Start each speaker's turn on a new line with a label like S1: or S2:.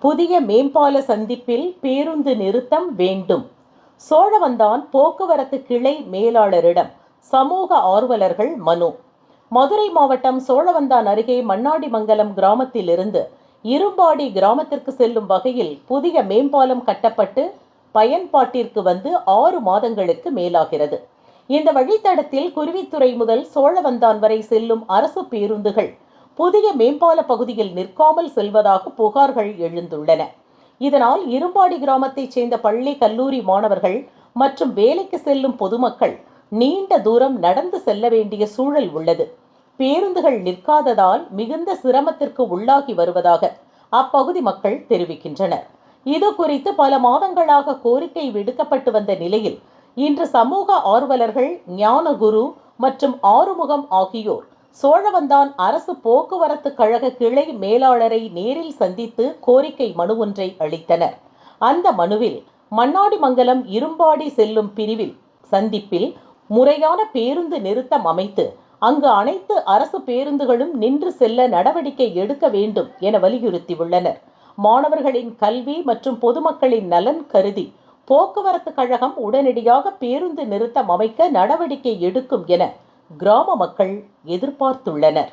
S1: புதிய மேம்பால சந்திப்பில் பேருந்து நிறுத்தம் வேண்டும். சோழவந்தான் போக்குவரத்து கிளை மேலாளரிடம் சமூக ஆர்வலர்கள் மனு. மதுரை மாவட்டம் சோழவந்தான் அருகே மண்ணாடிமங்கலம் கிராமத்திலிருந்து இரும்பாடி கிராமத்திற்கு செல்லும் வகையில் புதிய மேம்பாலம் கட்டப்பட்டு பயன்பாட்டிற்கு வந்து 6 மாதங்களுக்கு மேலாகிறது. இந்த வழித்தடத்தில் குருவித்துறை முதல் சோழவந்தான் வரை செல்லும் அரசு பேருந்துகள் புதிய மேம்பால பகுதியில் நிற்காமல் செல்வதாக புகார்கள் எழுந்துள்ளன. இதனால் இரும்பாடி கிராமத்தைச் சேர்ந்த பள்ளி கல்லூரி மாணவர்கள் மற்றும் வேலைக்கு செல்லும் பொதுமக்கள் நீண்ட தூரம் நடந்து செல்ல வேண்டிய சூழல் உள்ளது. பேருந்துகள் நிற்காததால் மிகுந்த சிரமத்திற்கு உள்ளாகி வருவதாக அப்பகுதி மக்கள் தெரிவிக்கின்றனர். இது குறித்து பல மாதங்களாக கோரிக்கை விடுக்கப்பட்டு வந்த நிலையில் இன்று சமூக ஆர்வலர்கள் ஞானகுரு மற்றும் ஆறுமுகம் ஆகியோர் சோழவந்தான் அரசு போக்குவரத்து கழக கிளை மேலாளரை நேரில் சந்தித்து கோரிக்கை மனு ஒன்றை அளித்தனர். அந்த மனுவில் மண்ணாடிமங்கலம் இரும்பாடி செல்லும் பிரிவில் சந்திப்பில் முறையான பேருந்து நிறுத்தம் அமைத்து அங்கு அனைத்து அரசு பேருந்துகளும் நின்று செல்ல நடவடிக்கை எடுக்க வேண்டும் என வலியுறுத்தியுள்ளனர். மாணவர்களின் கல்வி மற்றும் பொதுமக்களின் நலன் கருதி போக்குவரத்து கழகம் உடனடியாக பேருந்து நிறுத்தம் அமைக்க நடவடிக்கை எடுக்கும் என கிராம மக்கள் எதிர்பார்த்துள்ளனர்.